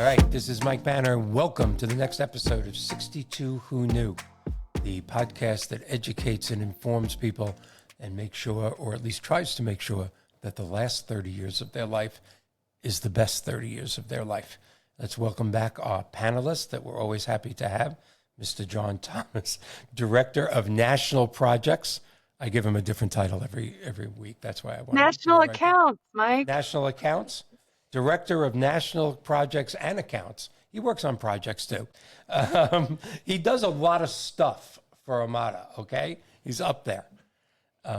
All right, this is Mike Banner. Welcome to the next episode of 62 Who Knew, the podcast that educates and informs people and makes sure, or at least tries to make sure, that the last 30 years of their life is the best 30 years of their life. Let's welcome back our panelists that we're always happy to have. Mr. John Thomas, Director of National Projects. I give him a different title every week. That's why I want National Accounts, Mike. National Accounts. Director of National Projects and Accounts. He works on projects too. He does a lot of stuff for Amada, okay? He's up there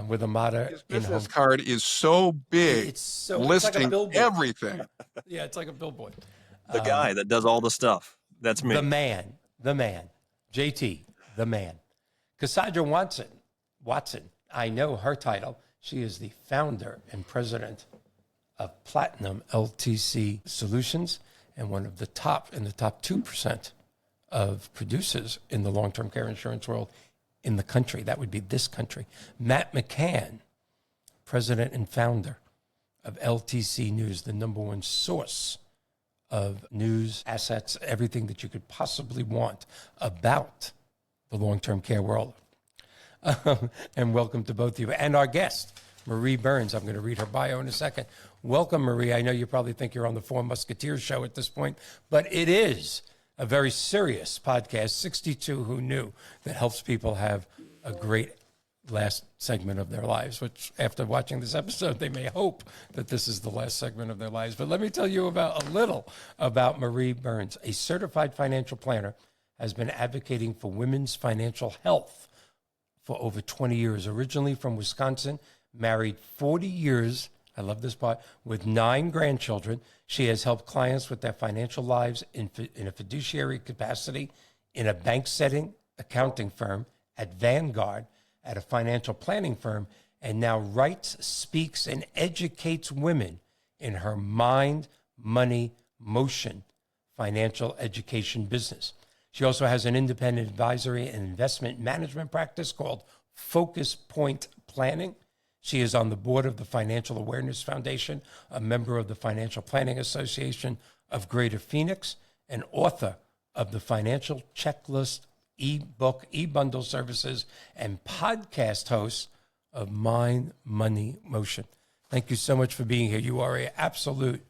with Amada. His business card is so big, it's listing like everything. Yeah, it's like a billboard. The guy that does all the stuff. That's me. The man, JT, the man. Cassandra Watson, I know her title. She is the founder and president of Platinum LTC Solutions and one of the top 2% of producers in the long-term care insurance world in the country. That would be this country. Matt McCann, president and founder of LTC News, the number one source of news, assets, everything that you could possibly want about the long-term care world. And welcome to both of you. And our guest, Marie Burns. I'm going to read her bio in a second. Welcome, Marie. I know you probably think you're on the Four Musketeers show at this point, but it is a very serious podcast, 62 Who Knew, that helps people have a great last segment of their lives, which after watching this episode, they may hope that this is the last segment of their lives. But let me tell you a little about Marie Burns. A certified financial planner, has been advocating for women's financial health for over 20 years. Originally from Wisconsin, married 40 years, I love this part, with 9 grandchildren. She has helped clients with their financial lives in a fiduciary capacity, in a bank setting, accounting firm, at Vanguard, at a financial planning firm, and now writes, speaks, and educates women in her Mind, Money, Motion financial education business. She also has an independent advisory and investment management practice called Focus Point Planning. She is on the board of the Financial Awareness Foundation, a member of the Financial Planning Association of Greater Phoenix, and author of the Financial Checklist e-book, e-bundle services, and podcast host of Mind, Money, Motion. Thank you so much for being here. You are an absolute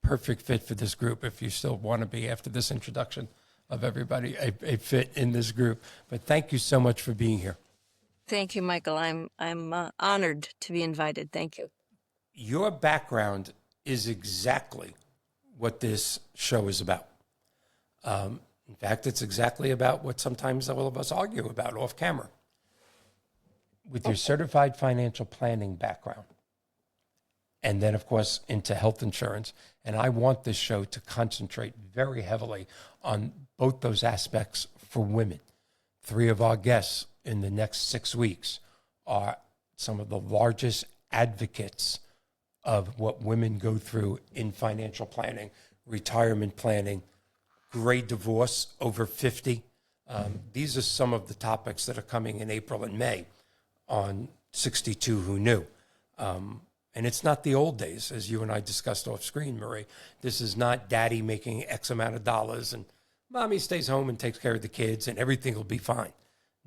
perfect fit for this group, if you still want to be after this introduction of everybody, a fit in this group. But thank you so much for being here. Thank you, Michael. I'm honored to be invited. Thank you. Your background is exactly what this show is about. In fact, it's exactly about what sometimes all of us argue about off camera. With your certified financial planning background, and then, of course, into health insurance. And I want this show to concentrate very heavily on both those aspects for women. 3 of our guests in the next 6 weeks are some of the largest advocates of what women go through in financial planning, retirement planning, great divorce over 50. These are some of the topics that are coming in April and May on 62 Who Knew. And it's not the old days, as you and I discussed off screen, Marie. This is not daddy making X amount of dollars and mommy stays home and takes care of the kids and everything will be fine.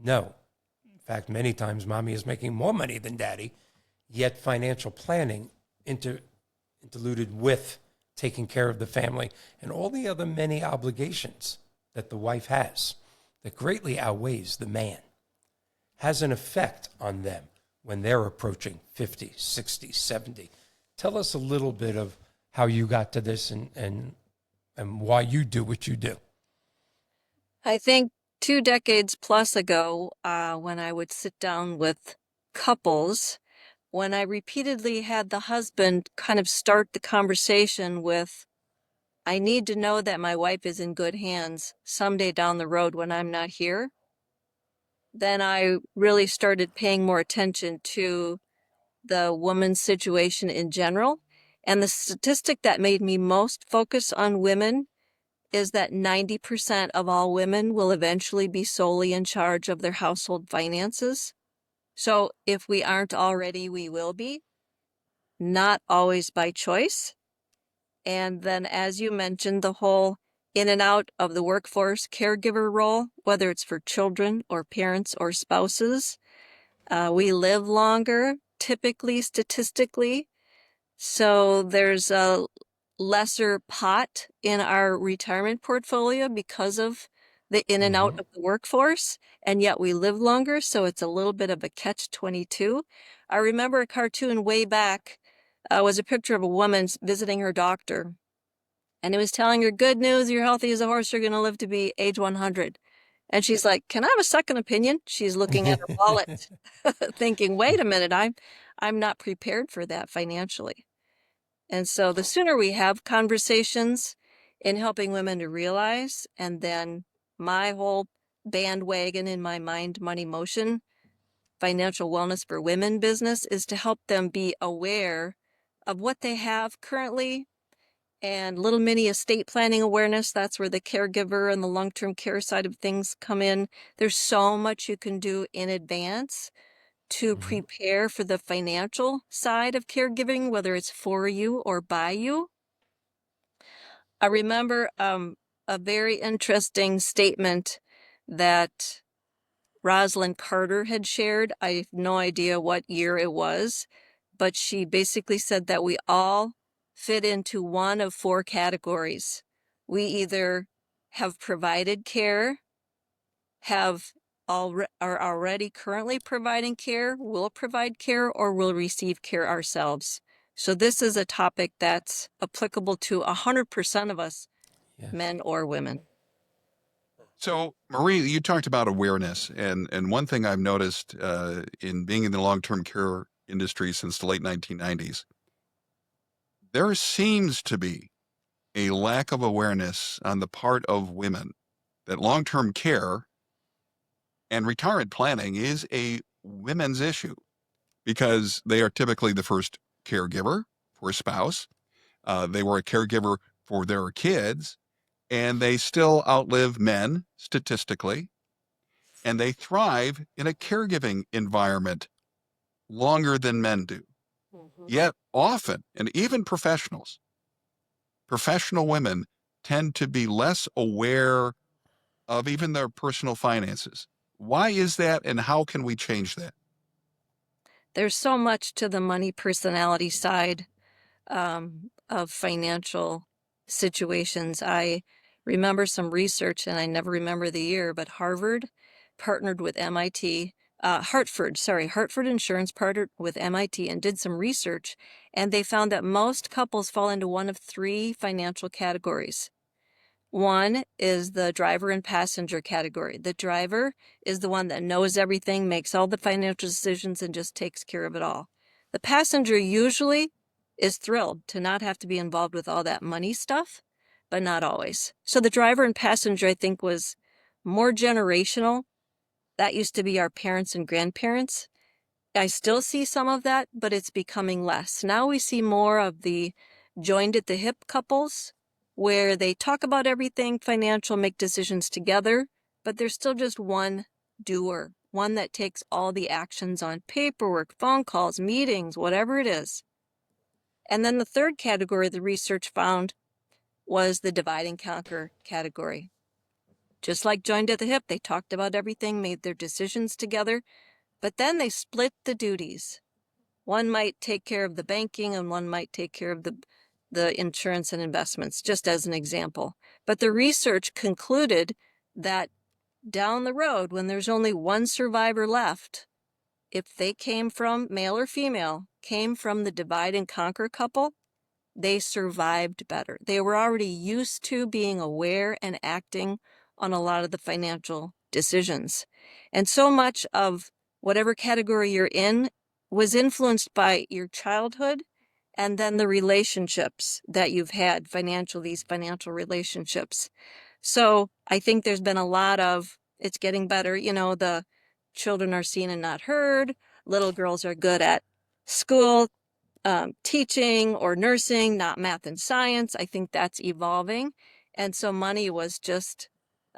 No. In fact, many times mommy is making more money than daddy, yet financial planning interluded with taking care of the family and all the other many obligations that the wife has that greatly outweighs the man has an effect on them when they're approaching 50, 60, 70. Tell us a little bit of how you got to this and why you do what you do. I think 2 decades plus ago, when I would sit down with couples, when I repeatedly had the husband kind of start the conversation with, I need to know that my wife is in good hands someday down the road when I'm not here, then I really started paying more attention to the woman's situation in general. And the statistic that made me most focus on women is that 90% of all women will eventually be solely in charge of their household finances. So if we aren't already, we will be, not always by choice. And then, as you mentioned, the whole in and out of the workforce caregiver role, whether it's for children or parents or spouses. We live longer, typically, statistically. So there's a lesser pot in our retirement portfolio because of the in and out of the workforce, and yet we live longer, so it's a little bit of a catch-22. I remember a cartoon way back was a picture of a woman visiting her doctor, and it was telling her, good news, you're healthy as a horse, you're going to live to be age 100. And she's like, can I have a second opinion? She's looking at her wallet, thinking, wait a minute, I'm not prepared for that financially. And so the sooner we have conversations in helping women to realize, and then my whole bandwagon in my Mind, Money, Motion, financial wellness for women business is to help them be aware of what they have currently and little mini estate planning awareness. That's where the caregiver and the long-term care side of things come in. There's so much you can do in advance to prepare for the financial side of caregiving, whether it's for you or by you. I remember a very interesting statement that Rosalind Carter had shared. I have no idea what year it was, but she basically said that we all fit into one of 4 categories. We either have provided care, are already currently providing care, will provide care, or will receive care ourselves. So this is a topic that's applicable to 100% of us, men or women. So, Marie, you talked about awareness, and one thing I've noticed in being in the long-term care industry since the late 1990s, there seems to be a lack of awareness on the part of women that long-term care and retirement planning is a women's issue because they are typically the first caregiver for a spouse. They were a caregiver for their kids, and they still outlive men statistically, and they thrive in a caregiving environment longer than men do. Yet often, and even professional women tend to be less aware of even their personal finances. Why is that, and how can we change that? There's so much to the money personality side of financial situations. I remember some research, and I never remember the year, but Harvard partnered with MIT, Hartford Insurance partnered with MIT and did some research, and they found that most couples fall into one of 3 financial categories. One is the driver and passenger category. The driver is the one that knows everything, makes all the financial decisions, and just takes care of it all. The passenger usually is thrilled to not have to be involved with all that money stuff, but not always. So the driver and passenger, I think, was more generational. That used to be our parents and grandparents. I still see some of that, but it's becoming less. Now we see more of the joined at the hip couples where they talk about everything financial, make decisions together, but there's still just one doer, one that takes all the actions on paperwork, phone calls, meetings, whatever it is. And then the third category the research found was the divide and conquer category. Just like joined at the hip, they talked about everything, made their decisions together, but then they split the duties. One might take care of the banking and one might take care of the insurance and investments, just as an example. But the research concluded that down the road, when there's only one survivor left, if they came from, male or female, came from the divide and conquer couple, they survived better. They were already used to being aware and acting on a lot of the financial decisions. And so much of whatever category you're in was influenced by your childhood and then the relationships that you've had, these financial relationships. So I think there's been a lot of, it's getting better. The children are seen and not heard. Little girls are good at school, teaching or nursing, not math and science. I think that's evolving. And so money was just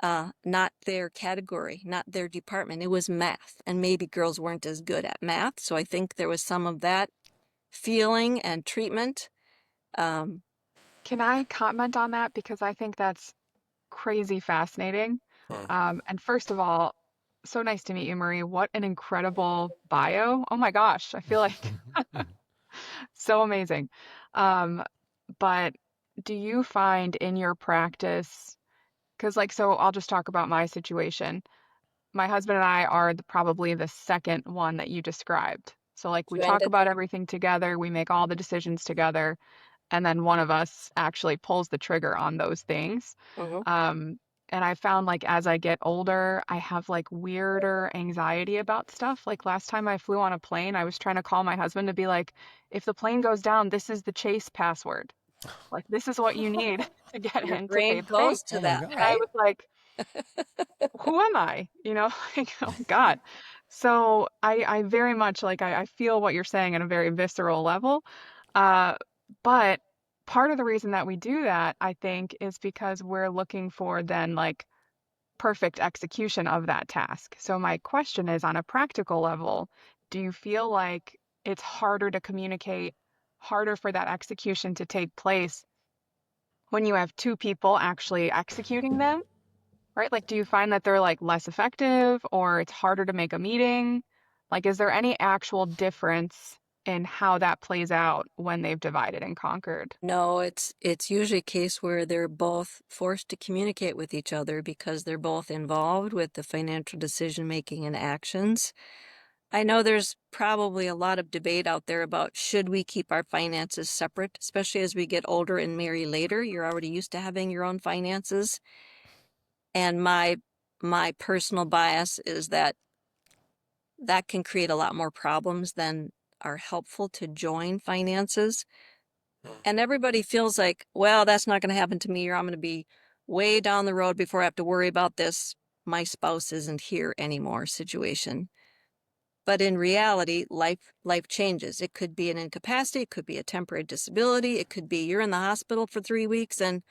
not their category, not their department. It was math. And maybe girls weren't as good at math. So I think there was some of that feeling and treatment. Can I comment on that? Because I think that's crazy fascinating. And first of all, so nice to meet you, Marie. What an incredible bio. Oh my gosh, I feel like so amazing. Um, but do you find in your practice, because like, so I'll just talk about my situation. My husband and I are probably the second one that you described. So like we talk Stranded. about everything together, we make all the decisions together, and then one of us actually pulls the trigger on those things. Mhm. And I found like as I get older, I have like weirder anxiety about stuff. Like last time I flew on a plane, I was trying to call my husband to be like, if the plane goes down, this is the chase password. Like this is what you need to get Your in to pay brain the plane. goes to Oh my that, And I God. right? was like, who am I? You know, like, oh God. So I very much like I feel what you're saying at a very visceral level. Uh, but part of the reason that we do that, I think, is because we're looking for then like perfect execution of that task. So my question is on a practical level, do you feel like it's harder to communicate, harder for that execution to take place when you have two people actually executing them? Right? Like, do you find that they're like less effective or it's harder to make a meeting? Like, is there any actual difference in how that plays out when they've divided and conquered? No, it's usually a case where they're both forced to communicate with each other because they're both involved with the financial decision making and actions. I know there's probably a lot of debate out there about should we keep our finances separate, especially as we get older and marry later. You're already used to having your own finances. And my personal bias is that that can create a lot more problems than are helpful to join finances. And everybody feels like, well, that's not going to happen to me, or I'm going to be way down the road before I have to worry about this. My spouse isn't here anymore situation. But in reality, life changes. It could be an incapacity, it could be a temporary disability, it could be you're in the hospital for 3 weeks and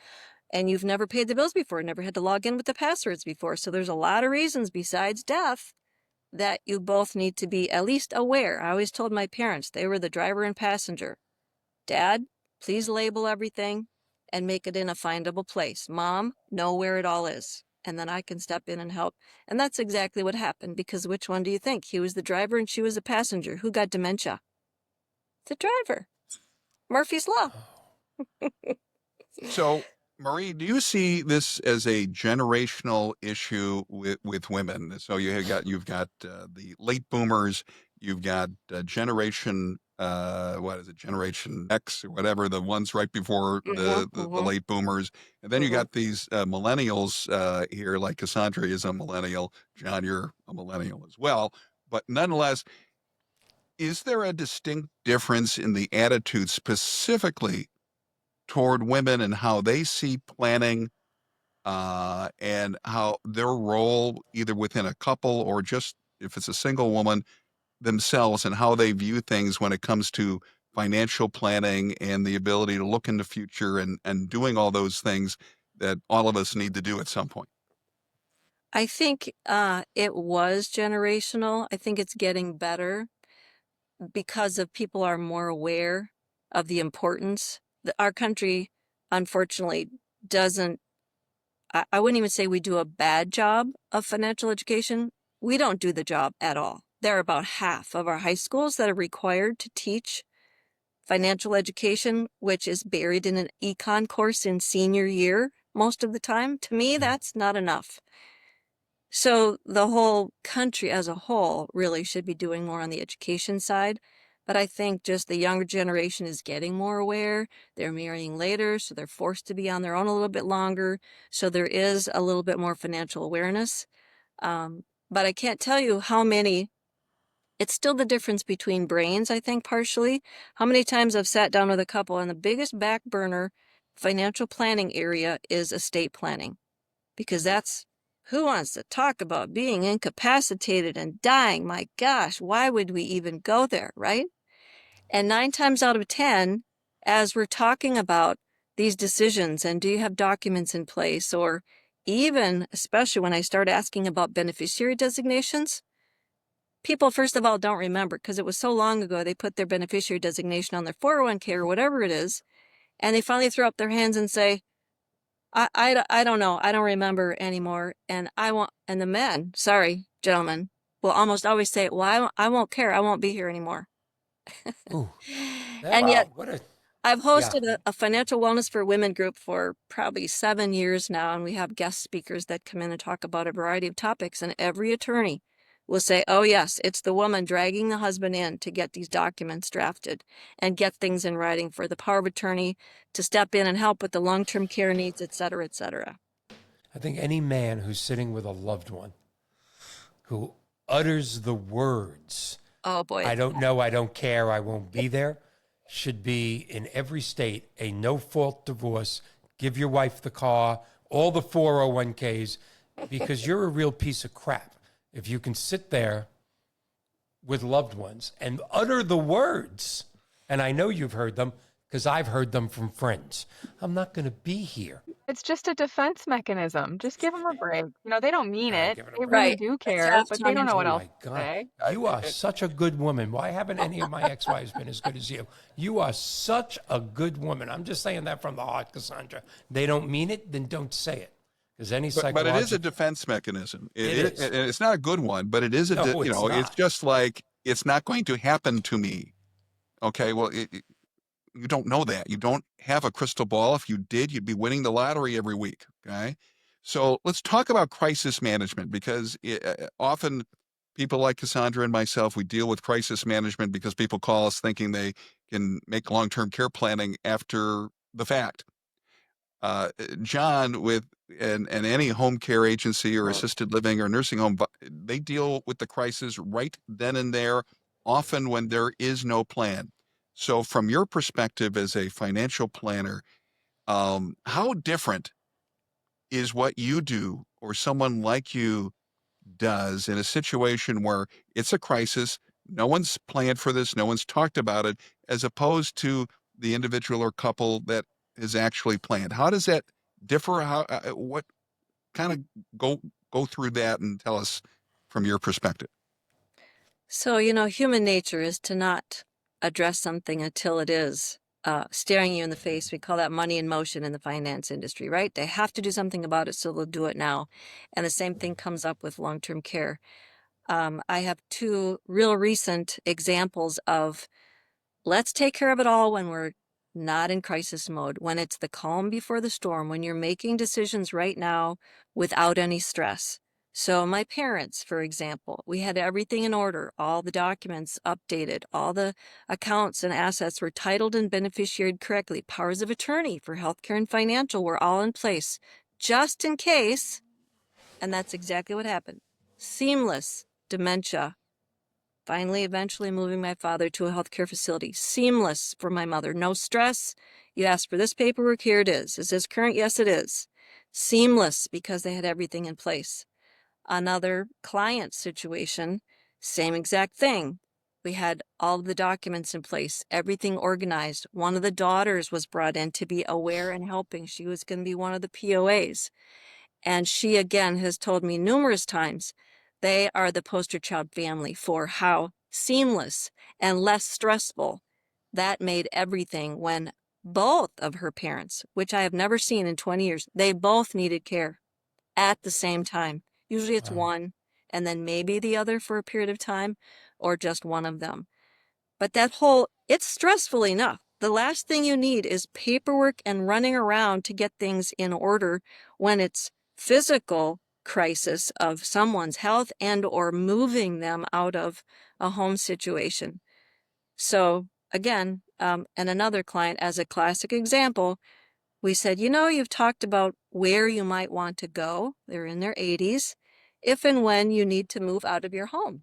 you've never paid the bills before, never had to log in with the passwords before. So there's a lot of reasons besides death that you both need to be at least aware. I always told my parents, they were the driver and passenger. Dad, please label everything and make it in a findable place. Mom, know where it all is. And then I can step in and help. And that's exactly what happened, because which one do you think? He was the driver and she was a passenger. Who got dementia? The driver. Murphy's Law. So, Marie, do you see this as a generational issue with women? So you've got the late boomers, you've got generation what is it, Generation X or whatever, the ones right before the late boomers, and then you got these millennials here, like Cassandra is a millennial, John, you're a millennial as well, but nonetheless, is there a distinct difference in the attitude specifically toward women and how they see planning and how their role either within a couple or just if it's a single woman themselves and how they view things when it comes to financial planning and the ability to look in the future and doing all those things that all of us need to do at some point. I think it was generational. I think it's getting better because of people are more aware of the importance. Our country, unfortunately, doesn't, I wouldn't even say we do a bad job of financial education. We don't do the job at all. There are about half of our high schools that are required to teach financial education, which is buried in an econ course in senior year most of the time. To me, that's not enough. So the whole country as a whole really should be doing more on the education side. But I think just the younger generation is getting more aware. They're marrying later, so they're forced to be on their own a little bit longer. So there is a little bit more financial awareness. But I can't tell you how many, it's still the difference between brains, I think, partially. How many times I've sat down with a couple and the biggest back burner financial planning area is estate planning, because that's, who wants to talk about being incapacitated and dying? My gosh, why would we even go there, right? And 9 times out of 10, as we're talking about these decisions and do you have documents in place, or even, especially when I start asking about beneficiary designations, people, first of all, don't remember because it was so long ago they put their beneficiary designation on their 401k or whatever it is, and they finally throw up their hands and say, I don't know. I don't remember anymore. And and the men, sorry, gentlemen, will almost always say, well, I won't care. I won't be here anymore. Ooh, And yet what a, I've yeah. hosted a financial wellness for women group for probably 7 years now, and we have guest speakers that come in and talk about a variety of topics. And every attorney will say, oh, yes, it's the woman dragging the husband in to get these documents drafted and get things in writing for the power of attorney to step in and help with the long-term care needs, et cetera, et cetera. I think any man who's sitting with a loved one who utters the words, Oh, boy. I don't know, I don't care, I won't be there, should be in every state a no-fault divorce. Give your wife the car, all the 401ks, because you're a real piece of crap if you can sit there with loved ones and utter the words. And I know you've heard them because I've heard them from friends. I'm not going to be here. It's just a defense mechanism. Just give them a break. They don't mean it. Give it a They break. really Right. do It's care, half but they don't tongue know in what Oh else my to God. say. You are such a good woman. Why haven't any of my ex-wives been as good as you? You are such a good woman. I'm just saying that from the heart, Cassandra. They don't mean it, then don't say it. Because any But it is a psychological... defense mechanism. It is. And it's not a good one, but it is No, it's it's not. just like, it's not going to happen to me. Okay. Well, you don't know that. You don't have a crystal ball. If you did, you'd be winning the lottery every week. Okay. So let's talk about crisis management, because often people like Cassandra and myself, we deal with crisis management because people call us thinking they can make long-term care planning after the fact. John, with and any home care agency or assisted living or nursing home, they deal with the crisis right then and there, often when there is no plan. So, from your perspective as a financial planner, how different is what you do or someone like you does in a situation where it's a crisis, no one's planned for this, no one's talked about it, as opposed to the individual or couple that is actually planned? How does that differ? What kind of go through that and tell us from your perspective? So, human nature is to not address something until it is staring you in the face. We call that money in motion in the finance industry, right? They have to do something about it, so they'll do it now. And the same thing comes up with long-term care. I have two real recent examples of let's take care of it all when we're not in crisis mode, when it's the calm before the storm, when you're making decisions right now without any stress. So my parents, for example, we had everything in order, all the documents updated, all the accounts and assets were titled and beneficiaried correctly. Powers of attorney for healthcare and financial were all in place, just in case. And that's exactly what happened. Seamless dementia. Finally, eventually moving my father to a healthcare facility. Seamless for my mother. No stress. You asked for this paperwork, here it is. Is this current? Yes, it is. Seamless because they had everything in place. Another client situation, same exact thing. We had all the documents in place, everything organized. One of the daughters was brought in to be aware and helping. She was going to be one of the POAs. And she, again, has told me numerous times they are the poster child family for how seamless and less stressful that made everything when both of her parents, which I have never seen in 20 years, they both needed care at the same time. Usually it's Wow. one and then maybe the other for a period of time or just one of them. But it's stressful enough. The last thing you need is paperwork and running around to get things in order when it's physical crisis of someone's health and or moving them out of a home situation. So again, and another client as a classic example, we said, you've talked about where you might want to go. They're in their 80s, if and when you need to move out of your home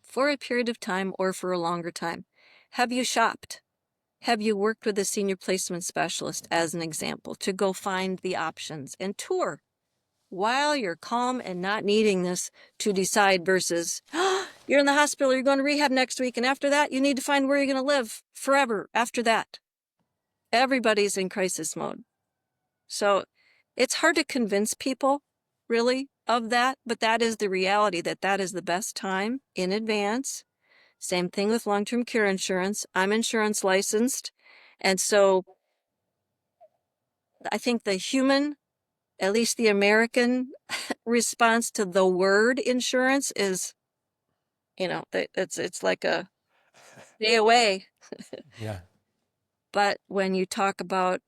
for a period of time or for a longer time. Have you shopped? Have you worked with a senior placement specialist, as an example, to go find the options and tour while you're calm and not needing this to decide versus you're in the hospital, you're going to rehab next week, and after that, you need to find where you're going to live forever after that. Everybody's in crisis mode. So it's hard to convince people, really, of that, but that is the reality, that is the best time in advance. Same thing with long-term care insurance. I'm insurance licensed. And so I think the human, at least the American response to the word insurance is, it's like a stay away. Yeah. But when you talk about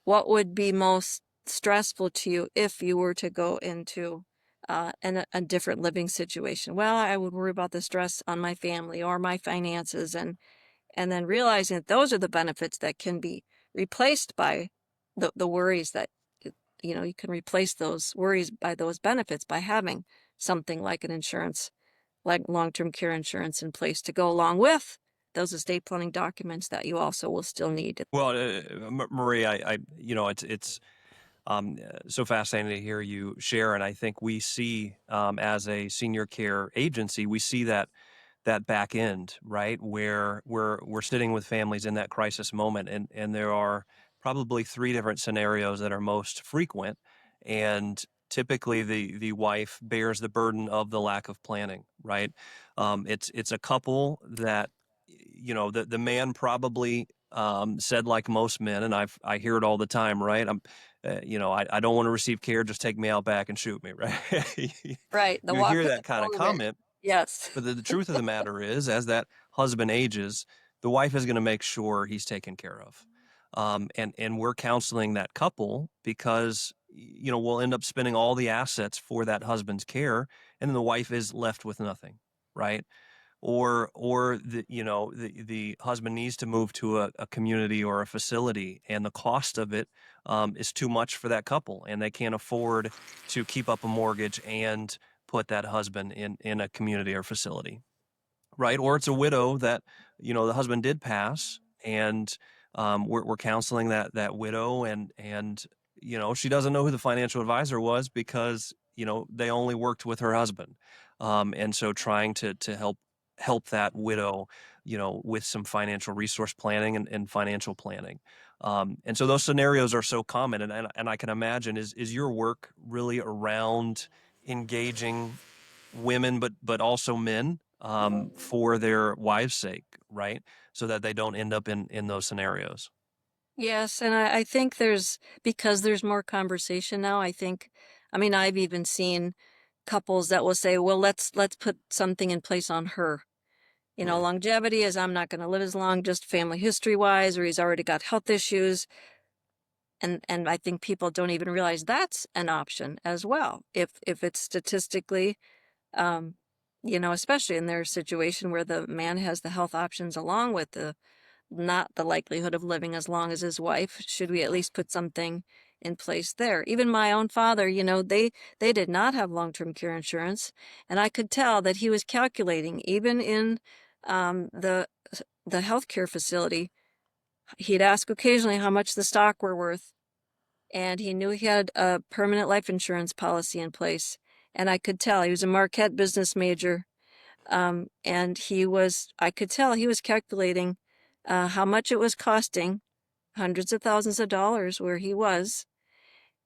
what would be most stressful to you if you were to go into a different living situation, well, I would worry about the stress on my family or my finances, and then realizing that those are the benefits that can be replaced by the worries that, you can replace those worries by those benefits by having something like an insurance, like long-term care insurance in place to go along with those estate planning documents that you also will still need. Well, Marie, it's so fascinating to hear you share, and I think we see as a senior care agency, we see that back end, right, where we're sitting with families in that crisis moment, and there are probably three different scenarios that are most frequent, and typically the wife bears the burden of the lack of planning, right? It's a couple that, the man probably said, like most men, and I hear it all the time, right? I don't want to receive care, just take me out back and shoot me, right? Right, the You walk hear in the that kind of door there. comment. Yes. But the truth of the matter is, as that husband ages, the wife is going to make sure he's taken care of. And we're counseling that couple because, we'll end up spending all the assets for that husband's care, and then the wife is left with nothing, right? Or the husband needs to move to a community or a facility, and the cost of it is too much for that couple, and they can't afford to keep up a mortgage and put that husband in a community or facility, right? Or it's a widow that, the husband did pass, and we're counseling that widow, and she doesn't know who the financial advisor was because they only worked with her husband, and so trying to help that widow, with some financial resource planning and financial planning. And so those scenarios are so common. And I can imagine, is your work really around engaging women, but also men, for their wives' sake, right? So that they don't end up in those scenarios. Yes, and I think because there's more conversation now, I've even seen couples that will say, well, let's put something in place on her. Longevity is, I'm not going to live as long, just family history wise, or he's already got health issues. And I think people don't even realize that's an option as well. If it's statistically, um, especially in their situation where the man has the health options along with not the likelihood of living as long as his wife, should we at least put something in place there? Even my own father, they did not have long-term care insurance, and I could tell that he was calculating, even in the healthcare facility. He'd ask occasionally how much the stock were worth, and he knew he had a permanent life insurance policy in place. And I could tell he was a Marquette business major, and I could tell he was calculating how much it was costing, hundreds of thousands of dollars where he was,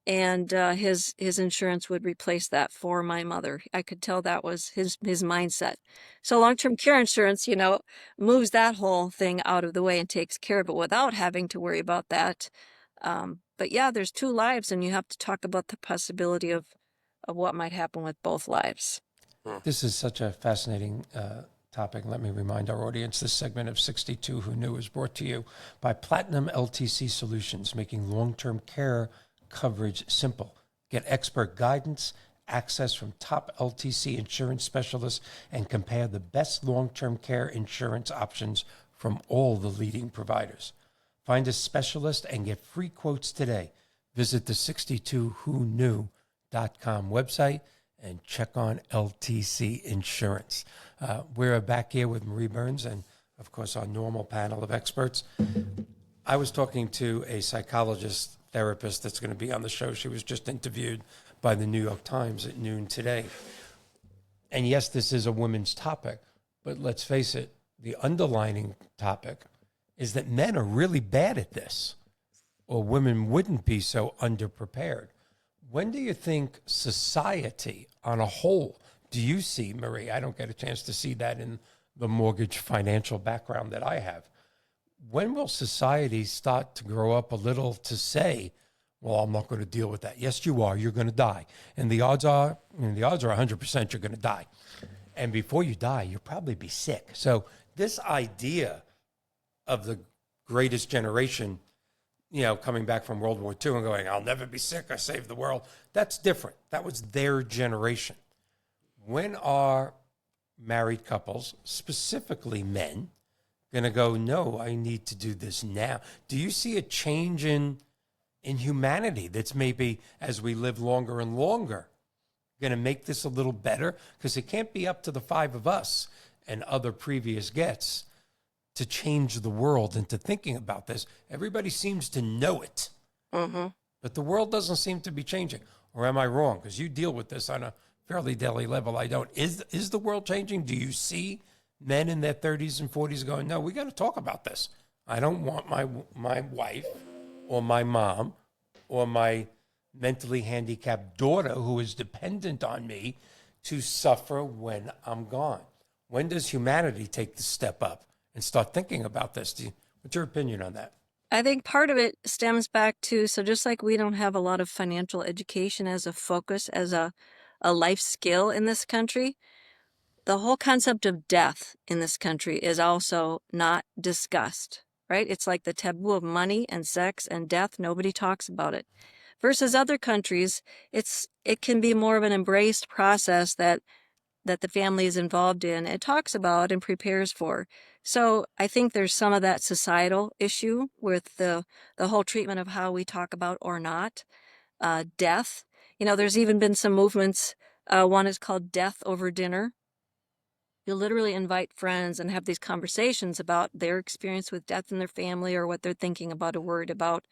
and his insurance would replace that for my mother. I could tell that was his mindset. So long-term care insurance, moves that whole thing out of the way and takes care of it without having to worry about that. But yeah, there's two lives, and you have to talk about the possibility of what might happen with both lives. This is such a fascinating topic. Let me remind our audience, this segment of 62 Who Knew is brought to you by Platinum LTC Solutions, making long-term care coverage simple. Get expert guidance, access from top LTC insurance specialists, and compare the best long-term care insurance options from all the leading providers. Find a specialist and get free quotes today. Visit the 62whoknew.com website and check on LTC Insurance. We're back here with Marie Burns and, of course, our normal panel of experts. I was talking to a psychologist therapist that's going to be on the show. She was just interviewed by the New York Times at noon today. And yes, this is a women's topic, but let's face it, the underlining topic is that men are really bad at this, or women wouldn't be so underprepared. When do you think society on a whole, do you see, Marie, I don't get a chance to see that in the mortgage financial background that I have, when will society start to grow up a little to say, Well, I'm not going to deal with that. Yes, you are. You're going to die. And the odds are 100% you're going to die. And before you die, you'll probably be sick. So this idea of the greatest generation, coming back from World War II and going, I'll never be sick, I saved the world, that's different. That was their generation. When are married couples, specifically men, going to go, no, I need to do this now? Do you see a change in humanity that's maybe, as we live longer and longer, going to make this a little better? Because it can't be up to the five of us and other previous guests to change the world into thinking about this. Everybody seems to know it, but the world doesn't seem to be changing. Or am I wrong? Because you deal with this on a fairly daily level. I don't. Is the world changing? Do you see men in their 30s and 40s going, no, we got to talk about this. I don't want my wife or my mom or my mentally handicapped daughter who is dependent on me to suffer when I'm gone. When does humanity take the step up and start thinking about this? What's your opinion on that? I think part of it stems back to, so just like we don't have a lot of financial education as a focus, as a life skill in this country, the whole concept of death in this country is also not discussed, right? It's like the taboo of money and sex and death. Nobody talks about it. Versus other countries, it can be more of an embraced process that the family is involved in, it talks about and prepares for. So I think there's some of that societal issue with the whole treatment of how we talk about or not death. There's even been some movements. One is called Death Over Dinner. You literally invite friends and have these conversations about their experience with death in their family or what they're thinking about or worried about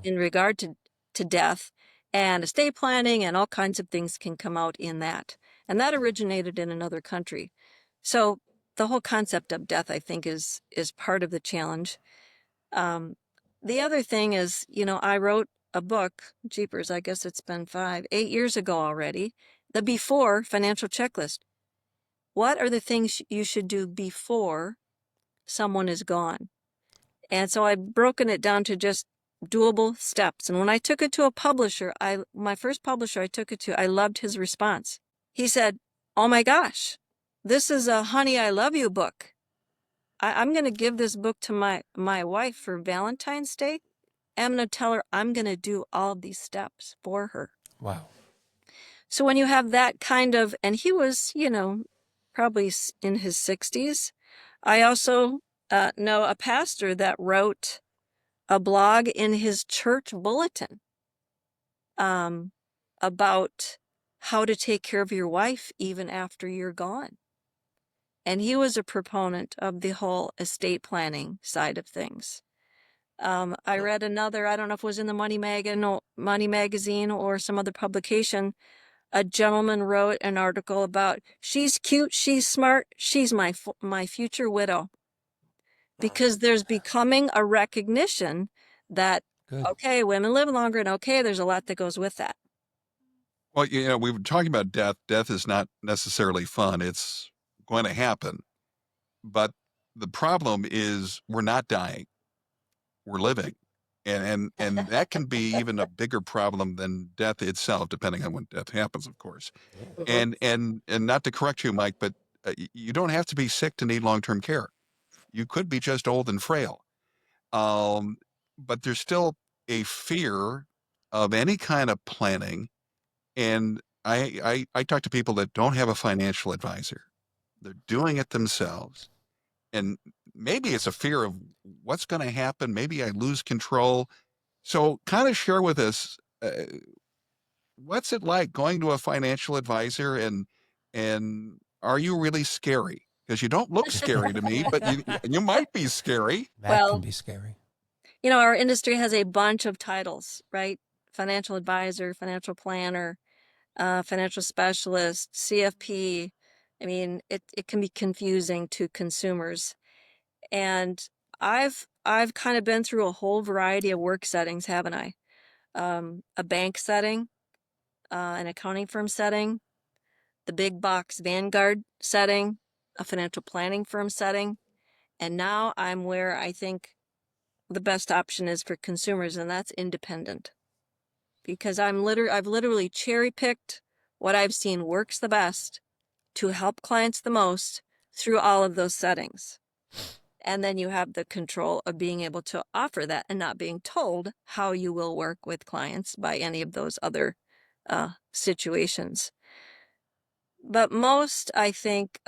in regard to death. And estate planning and all kinds of things can come out in that. And that originated in another country. So the whole concept of death, I think, is part of the challenge. The other thing is, I wrote a book, jeepers, I guess it's been 8 years ago already, the before financial checklist. What are the things you should do before someone is gone? And so I've broken it down to just doable steps. And when I took it to a publisher, my first publisher I took it to, I loved his response. He said, oh my gosh, this is a Honey, I Love You book. I'm going to give this book to my wife for Valentine's Day. I'm going to tell her I'm going to do all of these steps for her. Wow. So when you have that kind of, and he was, probably in his 60s. I also know a pastor that wrote a blog in his church bulletin about how to take care of your wife even after you're gone. And he was a proponent of the whole estate planning side of things. I read another, I don't know if it was in the Money Magazine or some other publication. A gentleman wrote an article about, she's cute, she's smart, she's my future widow. Because there's becoming a recognition that, okay, women live longer, and okay, there's a lot that goes with that. Well, we were talking about death. Death is not necessarily fun. It's going to happen. But the problem is we're not dying. We're living. And that can be even a bigger problem than death itself, depending on when death happens, of course. And not to correct you, Mike, but you don't have to be sick to need long-term care. You could be just old and frail. But there's still a fear of any kind of planning. And I talk to people that don't have a financial advisor. They're doing it themselves. And maybe it's a fear of what's going to happen. Maybe I lose control. So kind of share with us, what's it like going to a financial advisor, and are you really scary? Because you don't look scary to me, but you might be scary. That can be scary. Our industry has a bunch of titles, right? Financial advisor, financial planner, financial specialist, CFP. I mean, it can be confusing to consumers. And I've kind of been through a whole variety of work settings, haven't I? A bank setting, an accounting firm setting, the big box Vanguard setting, a financial planning firm setting. And now I'm where I think the best option is for consumers, and that's independent. because I've literally cherry picked what I've seen works the best to help clients the most through all of those settings. And then you have the control of being able to offer that and not being told how you will work with clients by any of those other situations. But most, I think,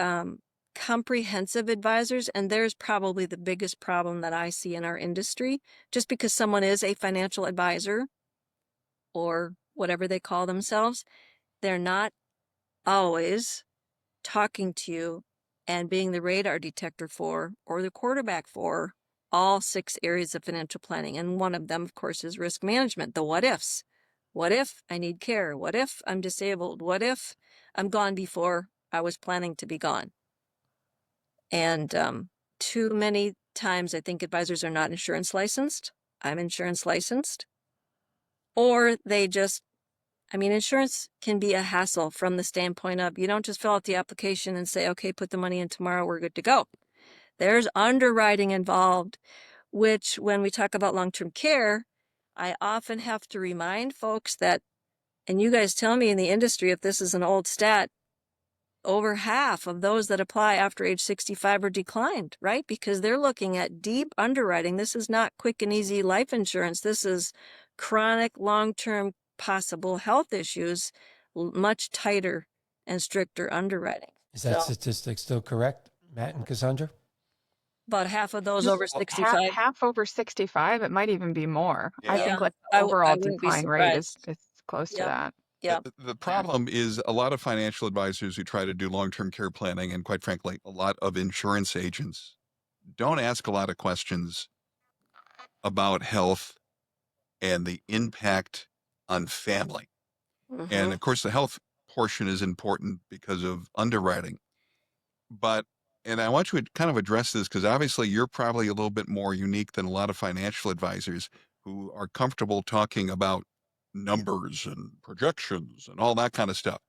comprehensive advisors, and there's probably the biggest problem that I see in our industry, just because someone is a financial advisor or whatever they call themselves, they're not always talking to you and being the radar detector for, or the quarterback for, all 6 areas of financial planning. And one of them, of course, is risk management, the what ifs. What if I need care? What if I'm disabled? What if I'm gone before I was planning to be gone? And too many times, I think advisors are not insurance licensed. I'm insurance licensed. Or they just, insurance can be a hassle from the standpoint of you don't just fill out the application and say, okay, put the money in tomorrow, we're good to go. There's underwriting involved, which when we talk about long-term care, I often have to remind folks that, and you guys tell me in the industry if this is an old stat, over half of those that apply after age 65 are declined, right? Because they're looking at deep underwriting. This is not quick and easy life insurance. This is chronic, long-term possible health issues, much tighter and stricter underwriting. Is that statistic still correct, Matt and Cassandra? About half of those over Well, 65. half over 65, it might even be more. I Yeah. think like I overall wouldn't be decline rate is surprised. close to Yep. that. Yeah. The problem is a lot of financial advisors who try to do long-term care planning, and quite frankly, a lot of insurance agents don't ask a lot of questions about health and the impact on family. And of course, the health portion is important because of underwriting. But, and I want you to kind of address this because obviously you're probably a little bit more unique than a lot of financial advisors who are comfortable talking about numbers and projections and all that kind of stuff.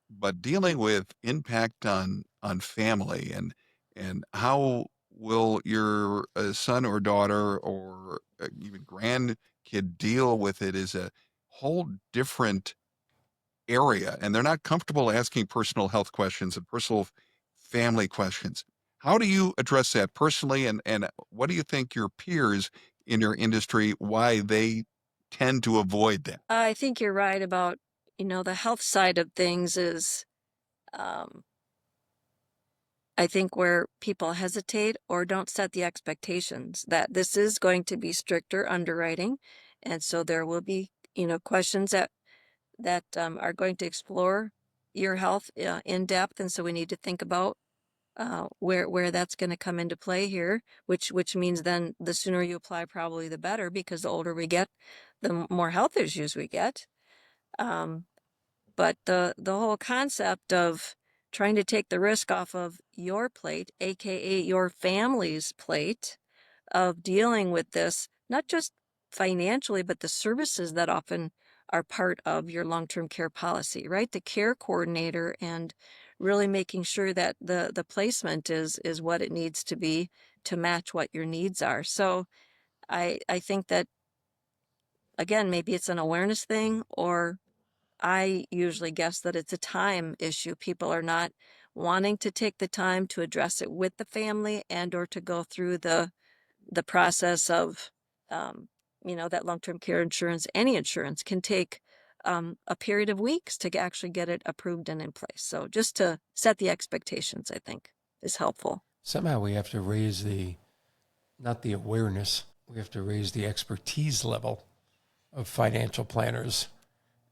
But dealing with impact on family and how will your son or daughter or even grandkid deal with it is a whole different area, and they're not comfortable asking personal health questions and personal family questions. How do you address that personally, and what do you think your peers in your industry, why they tend to avoid that? I think you're right about, the health side of things is, I think where people hesitate or don't set the expectations that this is going to be stricter underwriting. And so there will be, questions that are going to explore your health in depth. And so we need to think about where that's going to come into play here, which means then the sooner you apply, probably the better, because the older we get, the more health issues we get. But the whole concept of trying to take the risk off of your plate, aka your family's plate, of dealing with this, not just financially, but the services that often are part of your long-term care policy, right? The care coordinator, and really making sure that the placement is what it needs to be to match what your needs are. So I think that, again, maybe it's an awareness thing, or I usually guess that it's a time issue. People are not wanting to take the time to address it with the family and or to go through the process of, that long-term care insurance, any insurance can take a period of weeks to actually get it approved and in place. So just to set the expectations, I think, is helpful. Somehow we have to raise not the awareness, we have to raise the expertise level of financial planners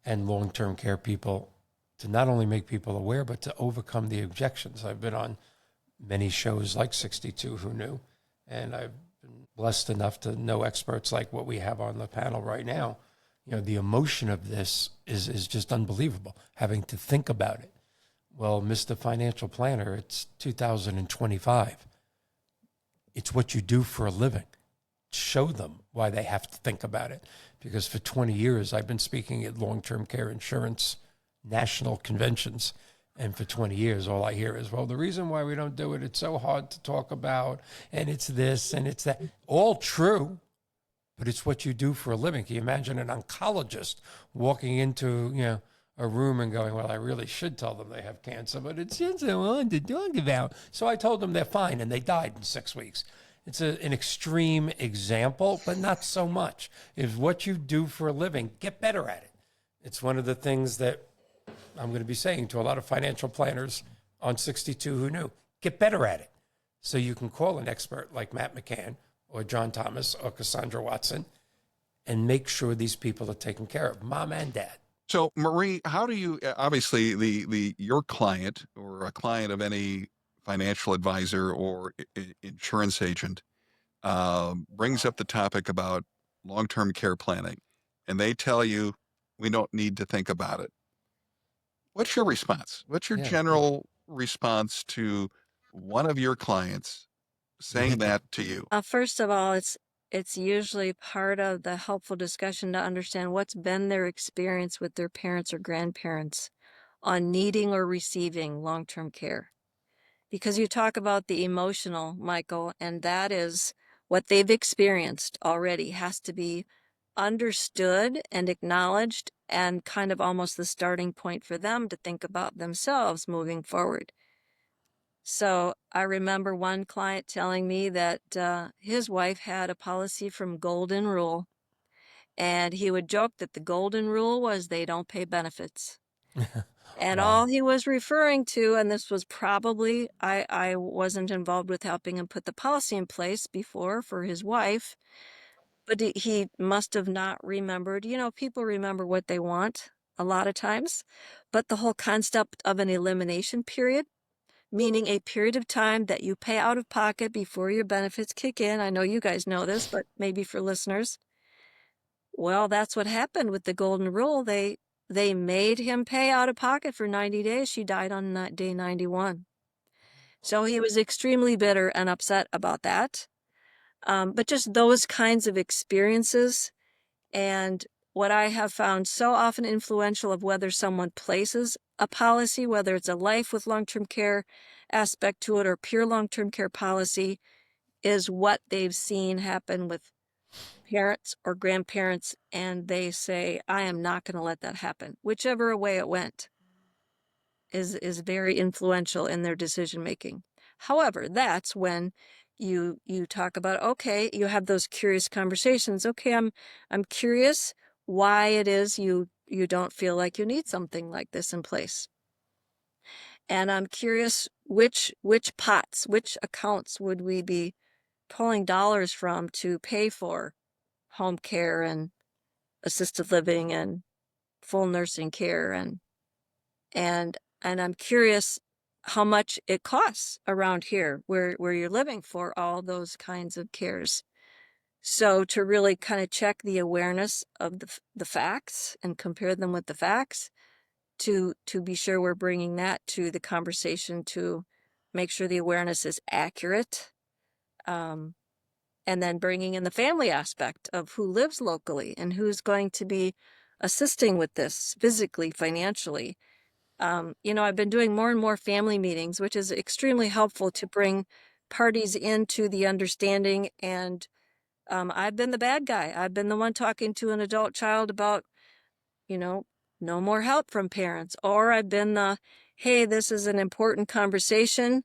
and long-term care people to not only make people aware, but to overcome the objections. I've been on many shows like 62 Who Knew, and I've been blessed enough to know experts like what we have on the panel right now. The emotion of this is just unbelievable, having to think about it. Well, Mr. Financial Planner, it's 2025. It's what you do for a living. Show them why they have to think about it. Because for 20 years, I've been speaking at long-term care insurance national conventions. And for 20 years, all I hear is, well, the reason why we don't do it, it's so hard to talk about, and it's this and it's that. All true, but it's what you do for a living. Can you imagine an oncologist walking into, a room and going, well, I really should tell them they have cancer, but it's just so hard to talk about. So I told them they're fine, and they died in 6 weeks. It's an extreme example, but not so much. If what you do for a living, get better at it. It's one of the things that I'm going to be saying to a lot of financial planners on 62 Who Knew. Get better at it. So you can call an expert like Matt McCann or John Thomas or Cassandra Watson and make sure these people are taken care of, mom and dad. So, Marie, how do you obviously your client or a client of any financial advisor or insurance agent brings up the topic about long-term care planning, and they tell you we don't need to think about it. What's your response? What's your general response to one of your clients saying that to you? First of all, it's usually part of the helpful discussion to understand what's been their experience with their parents or grandparents on needing or receiving long-term care. Because you talk about the emotional, Michael, and that is what they've experienced already has to be understood and acknowledged, and kind of almost the starting point for them to think about themselves moving forward. So I remember one client telling me that his wife had a policy from Golden Rule, and he would joke that the Golden Rule was they don't pay benefits. And Wow. all he was referring to, and this was probably, I wasn't involved with helping him put the policy in place before for his wife, but he must have not remembered. People remember what they want a lot of times, but the whole concept of an elimination period, meaning a period of time that you pay out of pocket before your benefits kick in. I know you guys know this, but maybe for listeners. Well, that's what happened with the Golden Rule. They made him pay out of pocket for 90 days. She died on day 91. So he was extremely bitter and upset about that. But just those kinds of experiences, and what I have found so often influential of whether someone places a policy, whether it's a life with long-term care aspect to it or pure long-term care policy, is what they've seen happen with parents or grandparents, and they say, I am not going to let that happen. Whichever way it went is very influential in their decision making. However, that's when you talk about, okay, you have those curious conversations. Okay, I'm curious why it is you don't feel like you need something like this in place. And I'm curious which pots, which accounts would we be pulling dollars from to pay for home care and assisted living and full nursing care, and I'm curious how much it costs around here where you're living for all those kinds of cares. So to really kind of check the awareness of the facts and compare them with the facts, to be sure we're bringing that to the conversation to make sure the awareness is accurate. And then bringing in the family aspect of who lives locally and who's going to be assisting with this physically, financially. I've been doing more and more family meetings, which is extremely helpful to bring parties into the understanding. And I've been the bad guy. I've been the one talking to an adult child about, no more help from parents. Or I've been the, hey, this is an important conversation,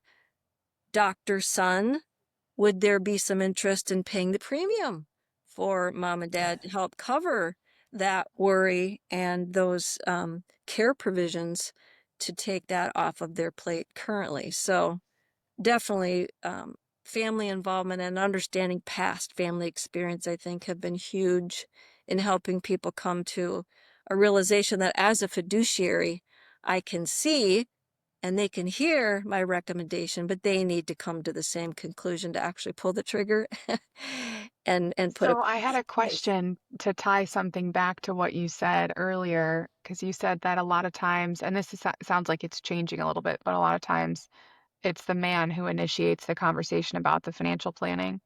Dr. Son. Would there be some interest in paying the premium for mom and dad to help cover that worry and those care provisions to take that off of their plate currently? So definitely family involvement and understanding past family experience, I think, have been huge in helping people come to a realization that as a fiduciary, I can see and they can hear my recommendation, but they need to come to the same conclusion to actually pull the trigger and put it. So I had a question to tie something back to what you said earlier, because you said that a lot of times, and sounds like it's changing a little bit, but a lot of times it's the man who initiates the conversation about the financial planning.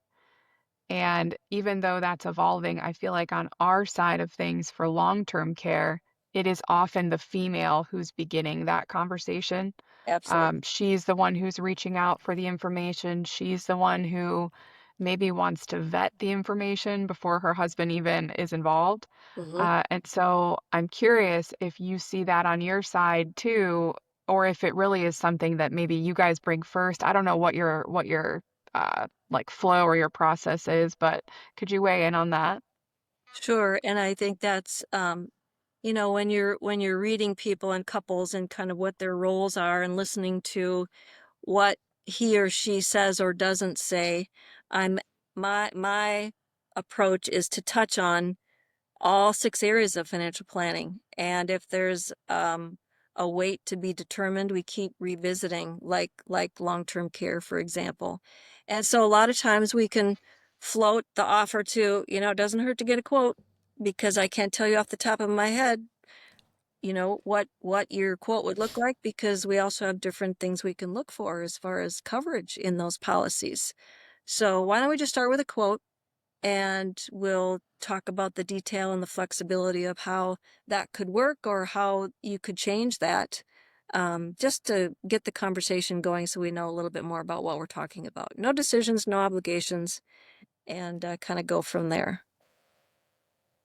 And even though that's evolving, I feel like on our side of things for long-term care, it is often the female who's beginning that conversation. Absolutely. She's the one who's reaching out for the information. She's the one who maybe wants to vet the information before her husband even is involved. Mhm. And so I'm curious if you see that on your side too, or if it really is something that maybe you guys bring first. I don't know what your like flow or your process is, but could you weigh in on that? Sure, and I think that's, when you're reading people and couples and kind of what their roles are and listening to what he or she says or doesn't say, I'm my approach is to touch on all 6 areas of financial planning. And if there's a weight to be determined, we keep revisiting, like long-term care, for example. And so a lot of times we can float the offer to, it doesn't hurt to get a quote because I can't tell you off the top of my head, what your quote would look like because we also have different things we can look for as far as coverage in those policies. So why don't we just start with a quote? And we'll talk about the detail and the flexibility of how that could work or how you could change that, just to get the conversation going so we know a little bit more about what we're talking about. No decisions, no obligations, and kind of go from there.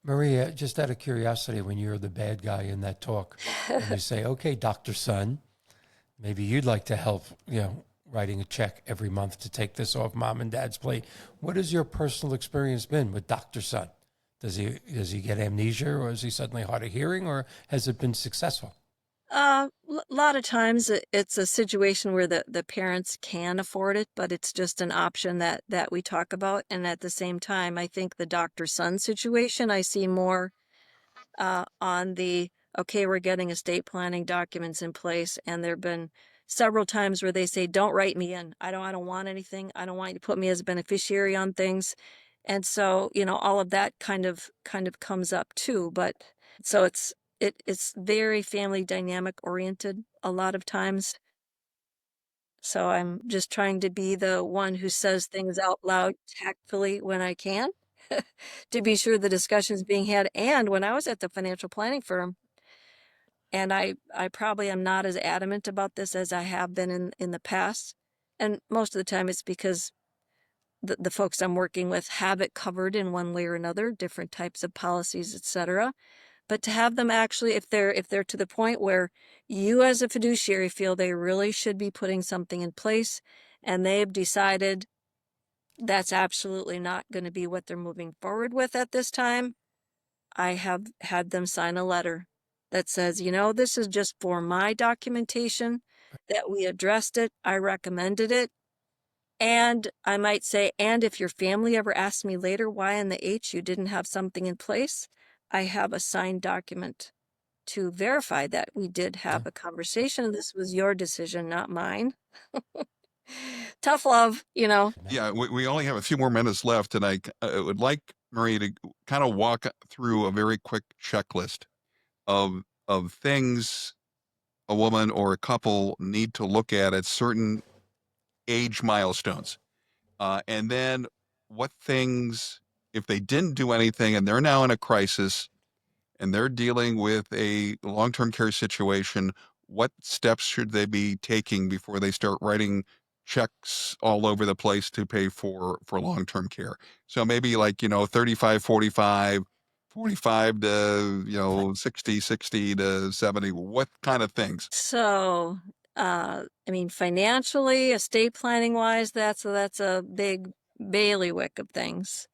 Maria, just out of curiosity, when you're the bad guy in that talk, and you say, "Okay, Doctor Son, maybe you'd like to help, writing a check every month to take this off mom and dad's plate." What has your personal experience been with Doctor Son? Does he get amnesia, or is he suddenly hard of hearing, or has it been successful? A lot of times it's a situation where the parents can afford it, but it's just an option that we talk about. And at the same time, I think the doctor-son situation, I see more on the, okay, we're getting estate planning documents in place, and there have been several times where they say, don't write me in. I don't want anything. I don't want you to put me as a beneficiary on things. And so, all of that kind of comes up too. But so it's very family dynamic oriented a lot of times. So I'm just trying to be the one who says things out loud tactfully when I can to be sure the discussion's being had. And when I was at the financial planning firm, and I probably am not as adamant about this as I have been in the past. And most of the time it's because the folks I'm working with have it covered in one way or another, different types of policies, et cetera. But to have them actually, if they're to the point where you as a fiduciary feel they really should be putting something in place and they've decided that's absolutely not going to be what they're moving forward with at this time, I have had them sign a letter that says, this is just for my documentation, that we addressed it, I recommended it. And I might say, and if your family ever asks me later why in the H you didn't have something in place, I have a signed document to verify that we did have a conversation. This was your decision, not mine. Tough love. Yeah, we only have a few more minutes left, and I would like Marie to kind of walk through a very quick checklist of things a woman or a couple need to look at certain age milestones, and then what things, if they didn't do anything and they're now in a crisis and they're dealing with a long-term care situation, what steps should they be taking before they start writing checks all over the place to pay for long-term care? So maybe like, 35, 45, 45 to, 60, 60 to 70, what kind of things? So, I mean, financially, estate planning wise, that's a big bailiwick of things.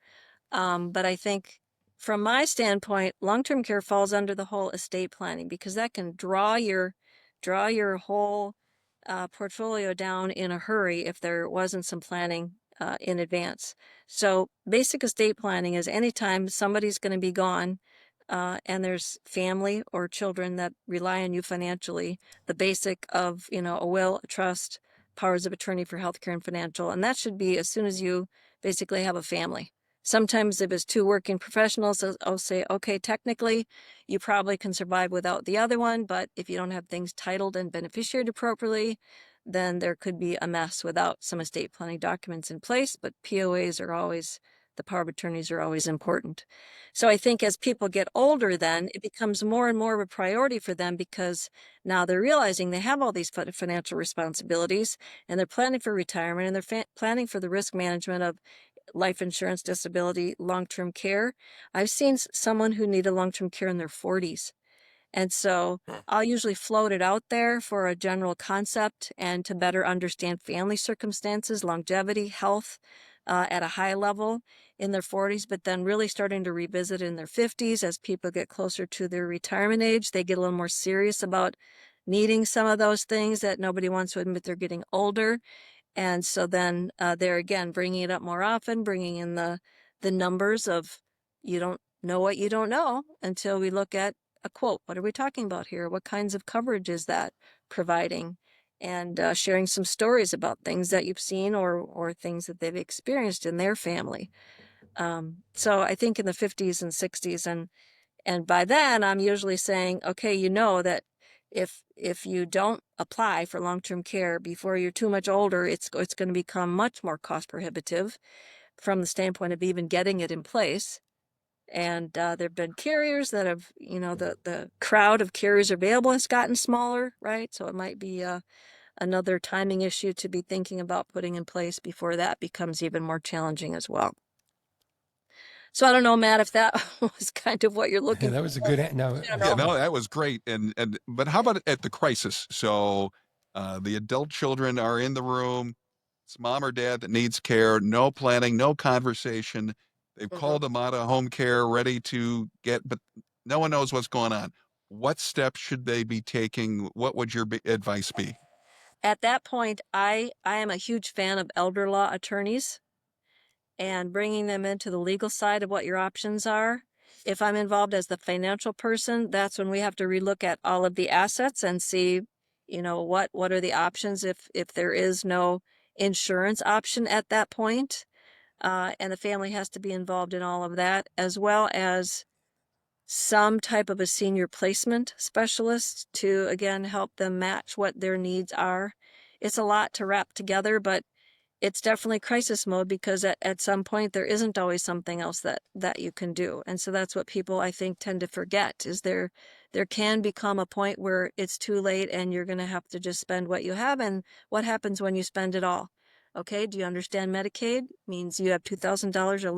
But I think from my standpoint, long-term care falls under the whole estate planning because that can draw your whole portfolio down in a hurry if there wasn't some planning in advance. So basic estate planning is anytime somebody's going to be gone and there's family or children that rely on you financially, the basic of, a will, a trust, powers of attorney for healthcare and financial, and that should be as soon as you basically have a family. Sometimes if it's two working professionals, I'll say, okay, technically, you probably can survive without the other one, but if you don't have things titled and beneficiated appropriately, then there could be a mess without some estate planning documents in place, but the power of attorneys are always important. So I think as people get older, then it becomes more and more of a priority for them because now they're realizing they have all these financial responsibilities and they're planning for retirement and they're planning for the risk management of life insurance, disability, long-term care. I've seen someone who needed long-term care in their 40s. And so I'll usually float it out there for a general concept and to better understand family circumstances, longevity, health at a high level in their 40s, but then really starting to revisit in their 50s as people get closer to their retirement age. They get a little more serious about needing some of those things that nobody wants to admit they're getting older. And so then they're again bringing it up more often, bringing in the numbers of you don't know what you don't know until we look at a quote. What are we talking about here? What kinds of coverage is that providing? And sharing some stories about things that you've seen or things that they've experienced in their family. So I think in the 50s and 60s, and by then I'm usually saying, okay, you know that if you don't apply for long-term care before you're too much older, it's going to become much more cost prohibitive from the standpoint of even getting it in place. And there have been carriers that have, the crowd of carriers available has gotten smaller, right? So it might be another timing issue to be thinking about putting in place before that becomes even more challenging as well. So I don't know, Matt, if that was kind of what you're looking That was a good, no, Yeah, no, that was great. But how about at the crisis? So the adult children are in the room. It's mom or dad that needs care. No planning, no conversation. They've called Amada Home Care, ready to get, but no one knows what's going on. What steps should they be taking? What would your advice be? At that point, I am a huge fan of elder law attorneys and bringing them into the legal side of what your options are. If I'm involved as the financial person, that's when we have to relook at all of the assets and see, what are the options if there is no insurance option at that point. And the family has to be involved in all of that, as well as some type of a senior placement specialist to, again, help them match what their needs are. It's a lot to wrap together, but it's definitely crisis mode because at some point there isn't always something else that you can do. And so that's what people, I think, tend to forget is there can become a point where it's too late and you're going to have to just spend what you have. And what happens when you spend it all? Okay, do you understand Medicaid? Means you have $2,000 or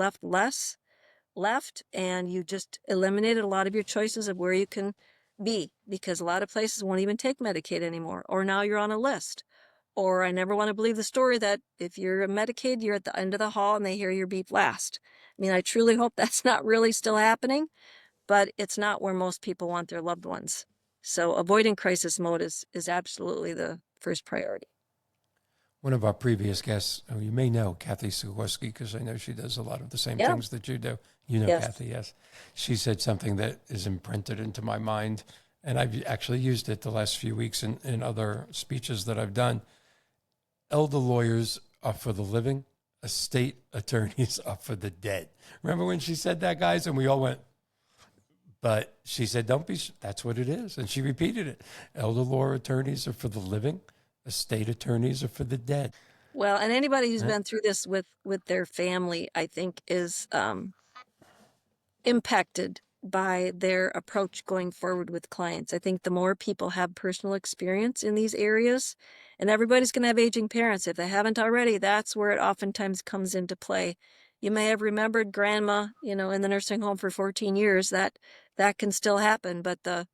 left and you just eliminated a lot of your choices of where you can be because a lot of places won't even take Medicaid anymore, or now you're on a list. Or I never want to believe the story that if you're Medicaid, you're at the end of the hall and they hear your beep last. I mean, I truly hope that's not really still happening, but it's not where most people want their loved ones. So avoiding crisis mode is absolutely the first priority. One of our previous guests, who you may know, Kathy Suwoski, because I know she does a lot of the same things that you do. You know, Yes. Kathy, yes. She said something that is imprinted into my mind, and I've actually used it the last few weeks in other speeches that I've done. Elder lawyers are for the living, estate attorneys are for the dead. Remember when she said that, guys? And we all went, but she said, that's what it is. And she repeated it. Elder law attorneys are for the living, estate attorneys are for the dead. Well, and anybody who's been through this with their family, I think, is impacted by their approach going forward with clients. I think the more people have personal experience in these areas, and everybody's going to have aging parents. If they haven't already, that's where it oftentimes comes into play. You may have remembered grandma, in the nursing home for 14 years. That can still happen, but the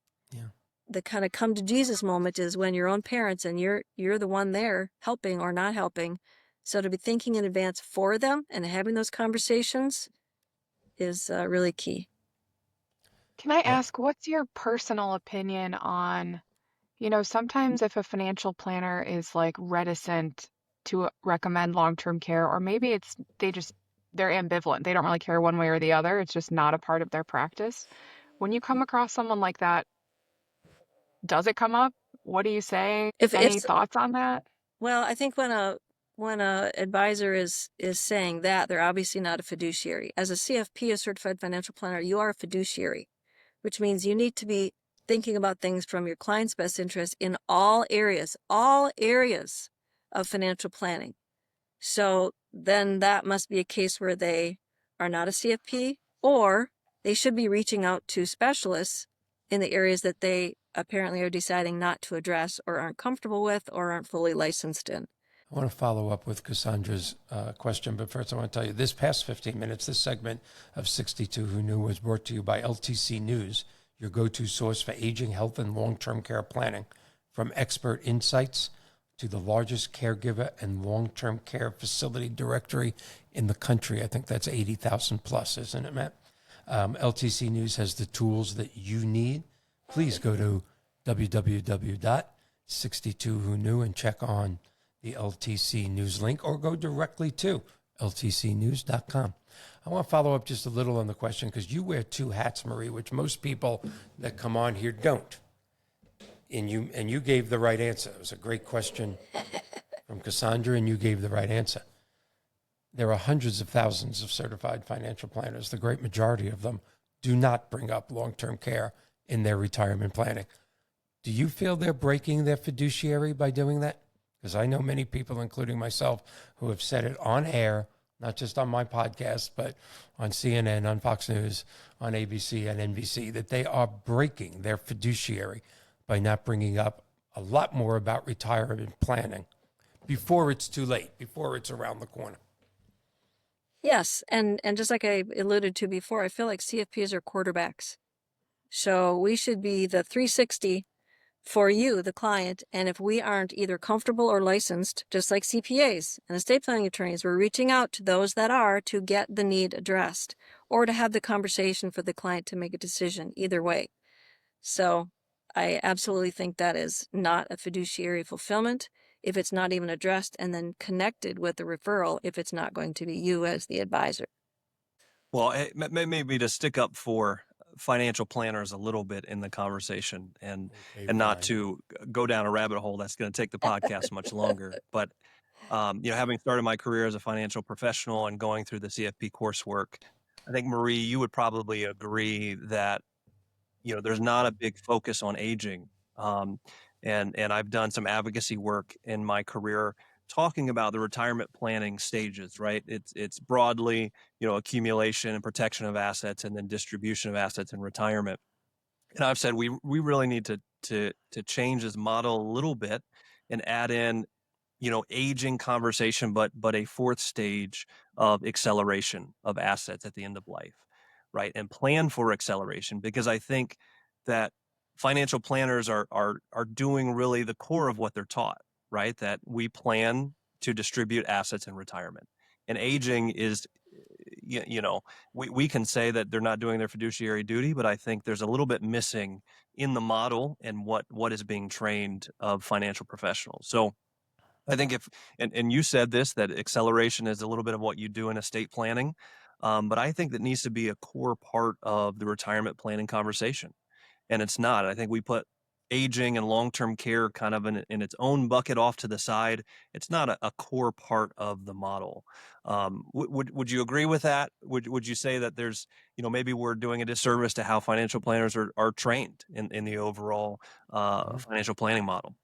kind of come to Jesus moment is when your own parents and you're the one there helping or not helping. So to be thinking in advance for them and having those conversations is really key. Can I ask, what's your personal opinion on, sometimes if a financial planner is like reticent to recommend long-term care, or maybe they're ambivalent. They don't really care one way or the other. It's just not a part of their practice. When you come across someone like that, does it come up? What do you say? Any thoughts on that? Well, I think when a advisor is saying that, they're obviously not a fiduciary. As a CFP, a certified financial planner, you are a fiduciary, which means you need to be thinking about things from your client's best interest in all areas of financial planning. So then that must be a case where they are not a CFP, or they should be reaching out to specialists in the areas that they apparently are deciding not to address or aren't comfortable with or aren't fully licensed in. I want to follow up with Cassandra's question, but first I want to tell you this past 15 minutes, this segment of 62 Who Knew was brought to you by LTC News, your go-to source for aging, health, and long-term care planning. From expert insights to the largest caregiver and long-term care facility directory in the country. I think that's 80,000 plus, isn't it, Matt? LTC News has the tools that you need. Please go to www.62whoknew and check on the LTC News link, or go directly to ltcnews.com. I want to follow up just a little on the question, because you wear two hats, Marie, which most people that come on here don't. And you gave the right answer. It was a great question from Cassandra, and you gave the right answer. There are hundreds of thousands of certified financial planners. The great majority of them do not bring up long-term care in their retirement planning. Do you feel they're breaking their fiduciary by doing that? Because I know many people, including myself, who have said it on air, not just on my podcast, but on CNN, on Fox News, on ABC and NBC, that they are breaking their fiduciary by not bringing up a lot more about retirement planning before it's too late, before it's around the corner. Yes, and just like I alluded to before, I feel like CFPs are quarterbacks. So we should be the 360 for you, the client, and if we aren't either comfortable or licensed, just like CPAs and estate planning attorneys, we're reaching out to those that are to get the need addressed or to have the conversation for the client to make a decision, either way. So I absolutely think that is not a fiduciary fulfillment if it's not even addressed and then connected with the referral if it's not going to be you as the advisor. Well, maybe to stick up for financial planners a little bit in the conversation, and not to go down a rabbit hole that's going to take the podcast much longer. But having started my career as a financial professional and going through the CFP coursework, I think, Marie, you would probably agree that there's not a big focus on aging. And I've done some advocacy work in my career talking about the retirement planning stages, right? It's broadly, accumulation and protection of assets, and then distribution of assets in retirement. And I've said we really need to change this model a little bit and add in, aging conversation, but a fourth stage of acceleration of assets at the end of life, right? And plan for acceleration, because I think that financial planners are doing really the core of what they're taught, right? That we plan to distribute assets in retirement. And aging is, we can say that they're not doing their fiduciary duty, but I think there's a little bit missing in the model and what is being trained of financial professionals. So I think and you said this, that acceleration is a little bit of what you do in estate planning, but I think that needs to be a core part of the retirement planning conversation. And it's not. I think we put aging and long-term care kind of in its own bucket off to the side. It's not a core part of the model. Would you agree with that? Would you say that there's, maybe we're doing a disservice to how financial planners are trained in the overall financial planning model?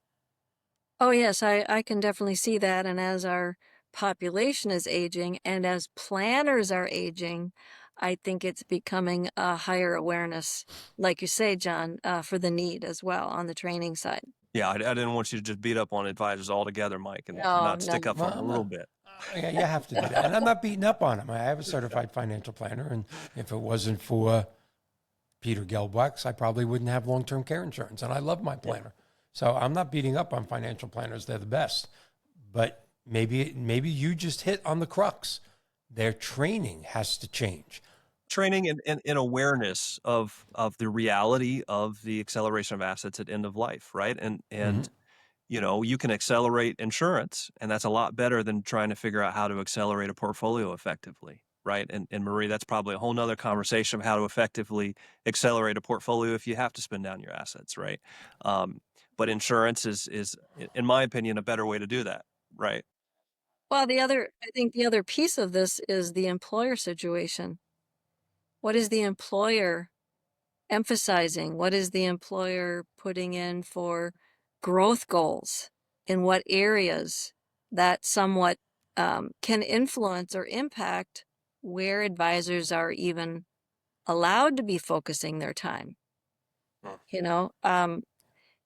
Oh, yes, I can definitely see that. And as our population is aging and as planners are aging, I think it's becoming a higher awareness, like you say, John, for the need as well on the training side. Yeah, I didn't want you to just beat up on advisors altogether, Mike, and No, not stick no. up for them a little bit. Yeah, you have to do that. And I'm not beating up on them. I have a certified financial planner, and if it wasn't for Peter Gelbwacks, I probably wouldn't have long-term care insurance, and I love my planner. So I'm not beating up on financial planners. They're the best. But maybe you just hit on the crux. Their training has to change. Training and awareness of the reality of the acceleration of assets at end of life, right? And you can accelerate insurance, and that's a lot better than trying to figure out how to accelerate a portfolio effectively, right? And Marie, that's probably a whole nother conversation of how to effectively accelerate a portfolio if you have to spend down your assets, right? But insurance is, in my opinion, a better way to do that, right? Well, I think the other piece of this is the employer situation. What is the employer emphasizing? What is the employer putting in for growth goals? In what areas that somewhat can influence or impact where advisors are even allowed to be focusing their time?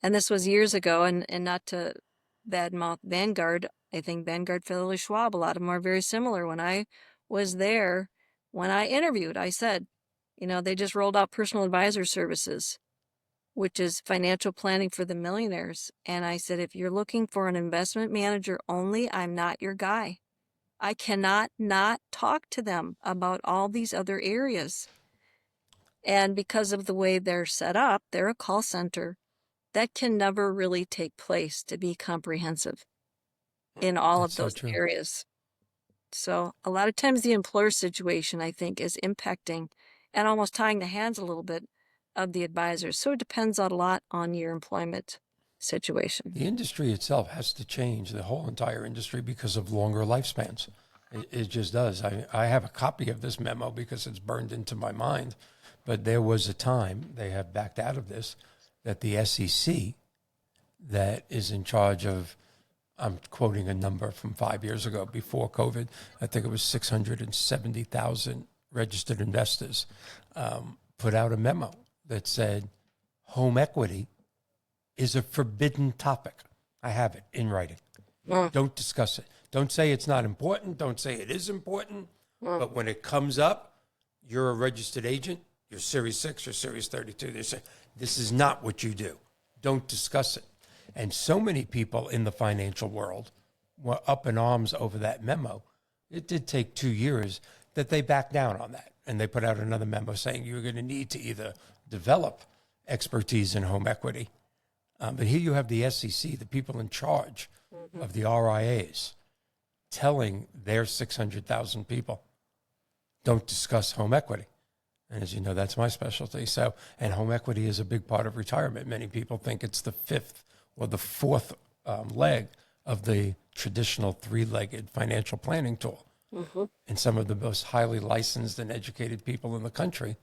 And this was years ago, and not to badmouth Vanguard, I think Vanguard, Philly, Schwab, a lot of them are very similar. When I was there, when I interviewed, I said, they just rolled out personal advisor services, which is financial planning for the millionaires. And I said, if you're looking for an investment manager only, I'm not your guy. I cannot not talk to them about all these other areas. And because of the way they're set up, they're a call center. That can never really take place to be comprehensive in all That's of so those true. areas. So a lot of times the employer situation, I think, is impacting and almost tying the hands a little bit of the advisors. So it depends a lot on your employment situation. The industry itself has to change, the whole entire industry, because of longer lifespans. It just does. I have a copy of this memo because it's burned into my mind. But there was a time, they have backed out of this, that the SEC, that is in charge of, I'm quoting a number from 5 years ago before COVID, I think it was 670,000 registered investors, put out a memo that said home equity is a forbidden topic. I have it in writing. Don't discuss it. Don't say it's not important. Don't say it is important. But when it comes up, you're a registered agent, you're Series 6, you're Series 32. They say, this is not what you do. Don't discuss it. And so many people in the financial world were up in arms over that memo. It did take 2 years that they backed down on that. And they put out another memo saying you're going to need to either develop expertise in home equity. But here you have the SEC, the people in charge of the RIAs, telling their 600,000 people, don't discuss home equity. And as you know, that's my specialty. So, and home equity is a big part of retirement. Many people think it's the fifth or the fourth leg of the traditional three-legged financial planning tool. And some of the most highly licensed and educated people in the country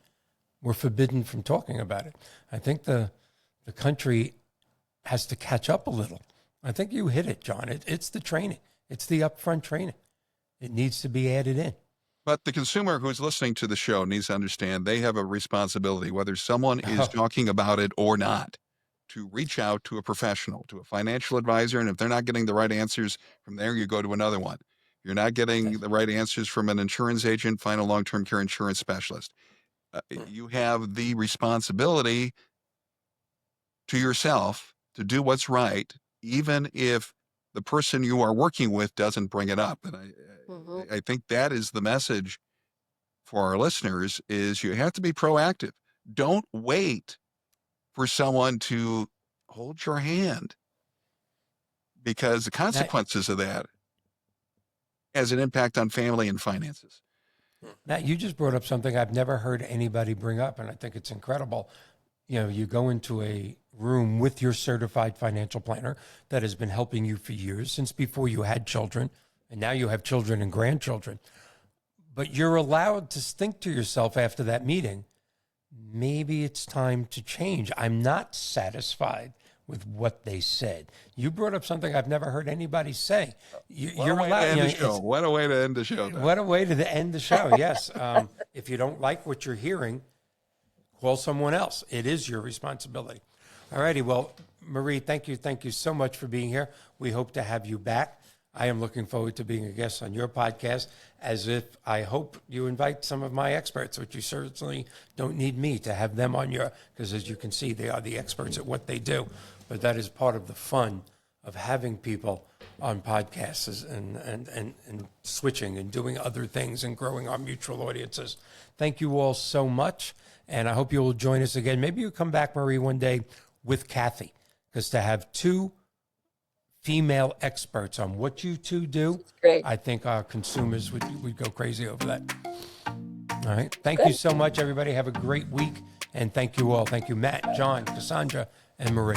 were forbidden from talking about it. I think the country has to catch up a little. I think you hit it, John. It's the training. It's the upfront training. It needs to be added in. But the consumer who's listening to the show needs to understand they have a responsibility, whether someone is talking about it or not, to reach out to a professional, to a financial advisor. And if they're not getting the right answers from there, you go to another one. You're not getting the right answers from an insurance agent, find a long-term care insurance specialist. You have the responsibility to yourself to do what's right, even if the person you are working with doesn't bring it up. And I think that is the message for our listeners is you have to be proactive. Don't wait for someone to hold your hand, because the consequences of that has an impact on family and finances. Matt, you just brought up something I've never heard anybody bring up, and I think it's incredible. You go into a room with your certified financial planner that has been helping you for years, since before you had children, and now you have children and grandchildren. But you're allowed to think to yourself after that meeting, maybe it's time to change. I'm not satisfied with what they said. You brought up something I've never heard anybody say. You're allowed to end the show. What a way to end the show. What a way to end the show, yes. If you don't like what you're hearing, call someone else. It is your responsibility. All righty. Well, Marie, thank you. Thank you so much for being here. We hope to have you back. I am looking forward to being a guest on your podcast, as if I hope you invite some of my experts, which you certainly don't need me to have them on your, because as you can see, they are the experts at what they do. But that is part of the fun of having people on podcasts and switching and doing other things and growing our mutual audiences. Thank you all so much. And I hope you will join us again. Maybe you'll come back, Marie, one day with Kathy, because to have two female experts on what you two do, Great. I think our consumers would go crazy over that. All right. Thank you so much, everybody. Have a great week. And thank you all. Thank you, Matt, John, Cassandra, and Marie.